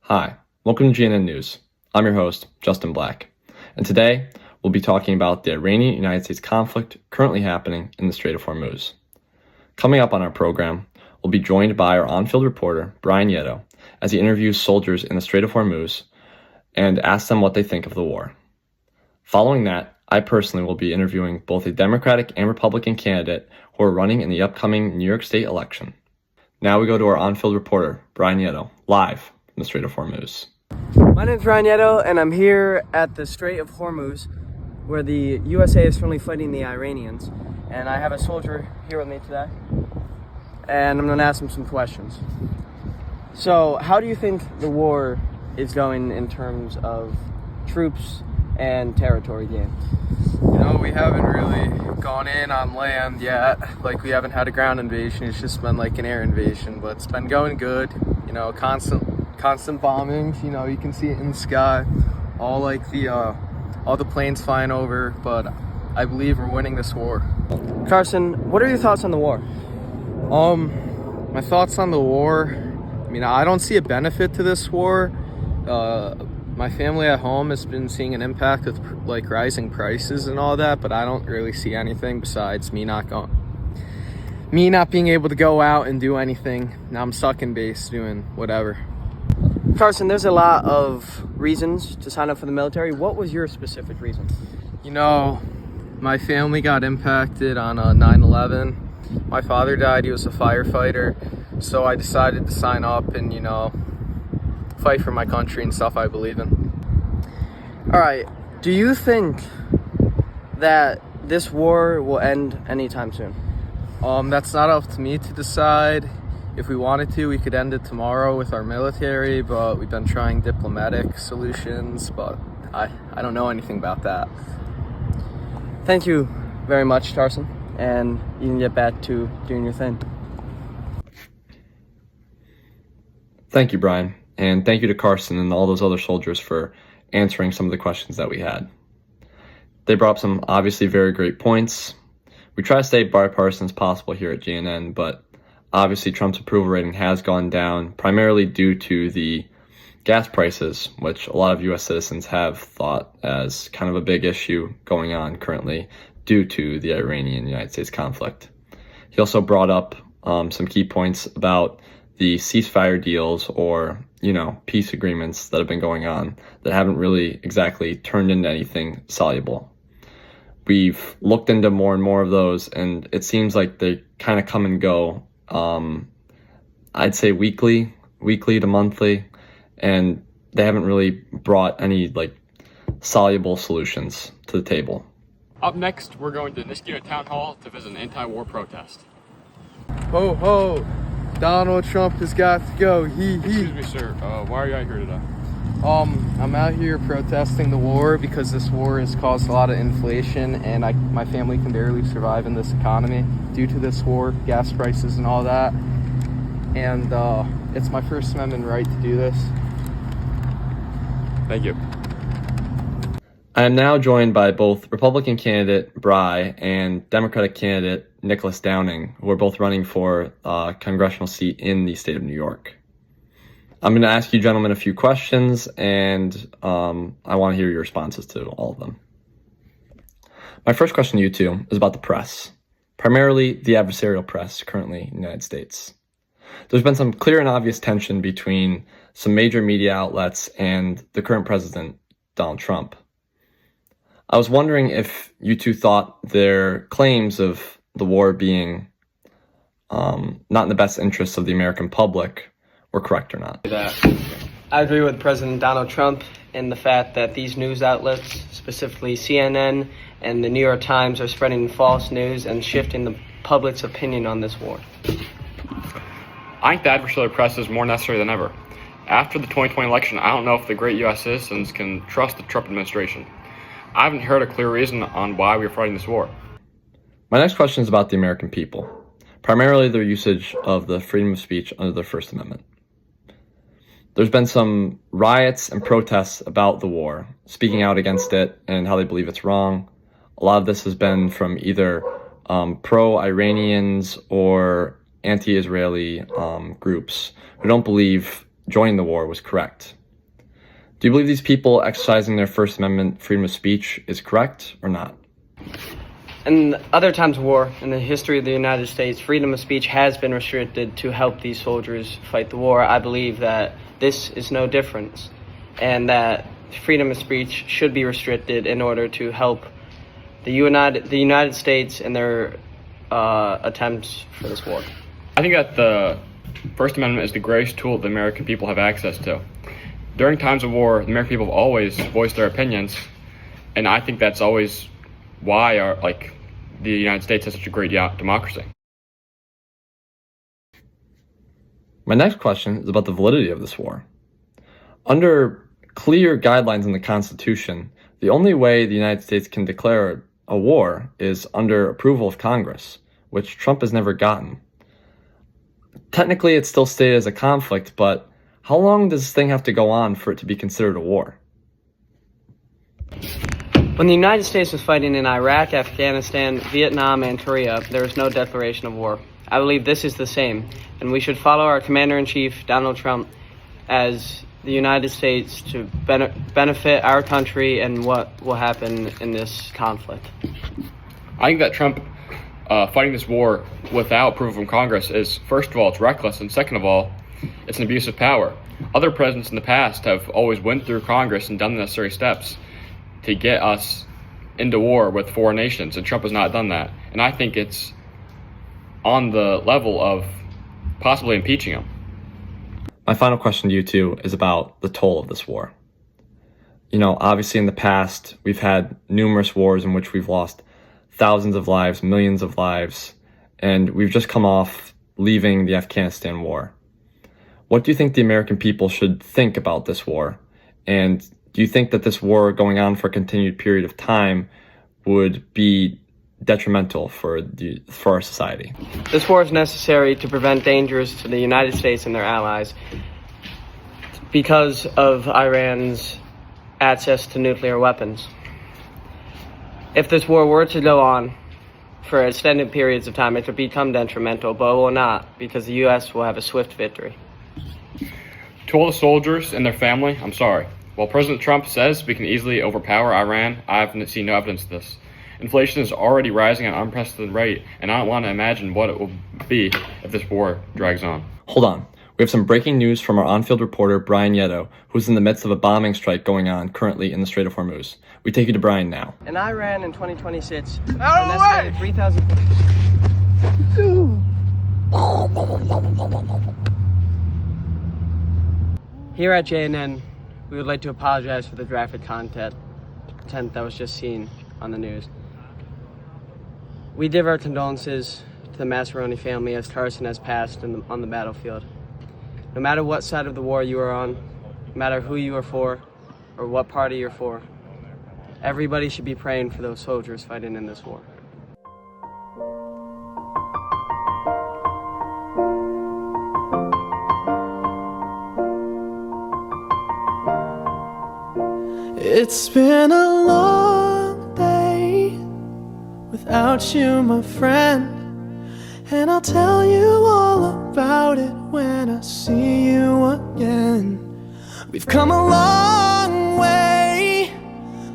Hi, welcome to GNN News. I'm your host, Justin Black, and today we'll be talking about the Iranian-United States conflict currently happening in the Strait of Hormuz. Coming up on our program, we'll be joined by our on-field reporter, Brian Yeto, as he interviews soldiers in the Strait of Hormuz and asks them what they think of the war. Following that, I personally will be interviewing both a Democratic and Republican candidate who are running in the upcoming New York State election. Now we go to our on-field reporter, Brian Yeto, live in the Strait of Hormuz. My name is Brian Yeto, and I'm here at the Strait of Hormuz, where the USA is currently fighting the Iranians. And I have a soldier here with me today, and I'm going to ask him some questions. So, how do you think the war is going in terms of troops and territory gain? We haven't really gone in on land yet. We haven't had a ground invasion. It's just been like an air invasion, but it's been going good. Constant bombings. You can see it in the sky. All the planes flying over. But I believe we're winning this war. Carson, what are your thoughts on the war? My thoughts on the war. I don't see a benefit to this war. My family at home has been seeing an impact with rising prices and all that, but I don't really see anything besides me not being able to go out and do anything. Now I'm stuck in base doing whatever. Carson, there's a lot of reasons to sign up for the military. What was your specific reason? My family got impacted on 9/11. My father died. He was a firefighter, so I decided to sign up and fight for my country and stuff I believe in. All right. Do you think that this war will end anytime soon? That's not up to me to decide. If we wanted to, we could end it tomorrow with our military, but we've been trying diplomatic solutions, but I don't know anything about that. Thank you very much, Carson, and you can get back to doing your thing. Thank you, Brian, and thank you to Carson and all those other soldiers for answering some of the questions that we had. They brought up some obviously very great points. We try to stay bipartisan as possible here at GNN, but obviously Trump's approval rating has gone down, primarily due to the gas prices, which a lot of U.S. citizens have thought as kind of a big issue going on currently due to the Iranian-United States conflict. He also brought up some key points about the ceasefire deals or, peace agreements that have been going on that haven't really exactly turned into anything soluble. We've looked into more and more of those, and it seems like they kind of come and go. I'd say weekly to monthly, and they haven't really brought any soluble solutions to the table. Up next, we're going to Niskayuna Town Hall to visit an anti-war protest. Ho ho! Donald Trump has got to go. Excuse me, sir. Why are you out here today? I'm out here protesting the war because this war has caused a lot of inflation, and my family can barely survive in this economy due to this war, gas prices and all that. And it's my First Amendment right to do this. Thank you. I am now joined by both Republican candidate Bry and Democratic candidate Nicholas Downing, who are both running for a congressional seat in the state of New York. I'm going to ask you gentlemen a few questions, and I want to hear your responses to all of them. My first question to you two is about the press, primarily the adversarial press currently in the United States. There's been some clear and obvious tension between some major media outlets and the current president, Donald Trump. I was wondering if you two thought their claims of the war being not in the best interests of the American public were correct or not. I agree with President Donald Trump in the fact that these news outlets, specifically CNN and the New York Times, are spreading false news and shifting the public's opinion on this war. I think the adversarial press is more necessary than ever. After the 2020 election, I don't know if the great U.S. citizens can trust the Trump administration. I haven't heard a clear reason on why we're fighting this war. My next question is about the American people, primarily their usage of the freedom of speech under the First Amendment. There's been some riots and protests about the war, speaking out against it and how they believe it's wrong. A lot of this has been from either pro-Iranians or anti-Israeli groups who don't believe joining the war was correct. Do you believe these people exercising their First Amendment freedom of speech is correct or not? In other times of war, in the history of the United States, freedom of speech has been restricted to help these soldiers fight the war. I believe that this is no difference, and that freedom of speech should be restricted in order to help the United States in their attempts for this war. I think that the First Amendment is the greatest tool the American people have access to. During times of war, the American people have always voiced their opinions, and I think that's always why the United States has such a great democracy. My next question is about the validity of this war. Under clear guidelines in the Constitution, the only way the United States can declare a war is under approval of Congress, which Trump has never gotten. Technically, it's still stated as a conflict, but how long does this thing have to go on for it to be considered a war? When the United States was fighting in Iraq, Afghanistan, Vietnam, and Korea, there was no declaration of war. I believe this is the same, and we should follow our Commander-in-Chief, Donald Trump, as the United States to benefit our country and what will happen in this conflict. I think that Trump fighting this war without approval from Congress is, first of all, it's reckless, and second of all, it's an abuse of power. Other presidents in the past have always went through Congress and done the necessary steps to get us into war with foreign nations, and Trump has not done that. And I think it's on the level of possibly impeaching him. My final question to you two is about the toll of this war. You know, obviously in the past, we've had numerous wars in which we've lost thousands of lives, millions of lives, and we've just come off leaving the Afghanistan war. What do you think the American people should think about this war? And do you think that this war going on for a continued period of time would be detrimental for our society? This war is necessary to prevent dangers to the United States and their allies because of Iran's access to nuclear weapons. If this war were to go on for extended periods of time, it could become detrimental, but it will not, because the U.S. will have a swift victory. To all the soldiers and their family, I'm sorry. While President Trump says we can easily overpower Iran, I haven't seen no evidence of this. Inflation is already rising at an unprecedented rate, and I don't want to imagine what it will be if this war drags on. Hold on. We have some breaking news from our on-field reporter, Brian Yeto, who's in the midst of a bombing strike going on currently in the Strait of Hormuz. We take you to Brian now. In Iran in 2026, Out of the way! 3,000... Here at JNN, we would like to apologize for the graphic content that was just seen on the news. We give our condolences to the Masseroni family as Carson has passed on the battlefield. No matter what side of the war you are on, no matter who you are for, or what party you're for, everybody should be praying for those soldiers fighting in this war. It's been a long day without you, my friend, and I'll tell you all about it when I see you again. We've come a long way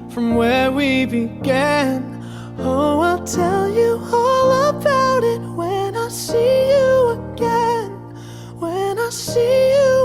from where we began. Oh, I'll tell you all about it when I see you again. When I see you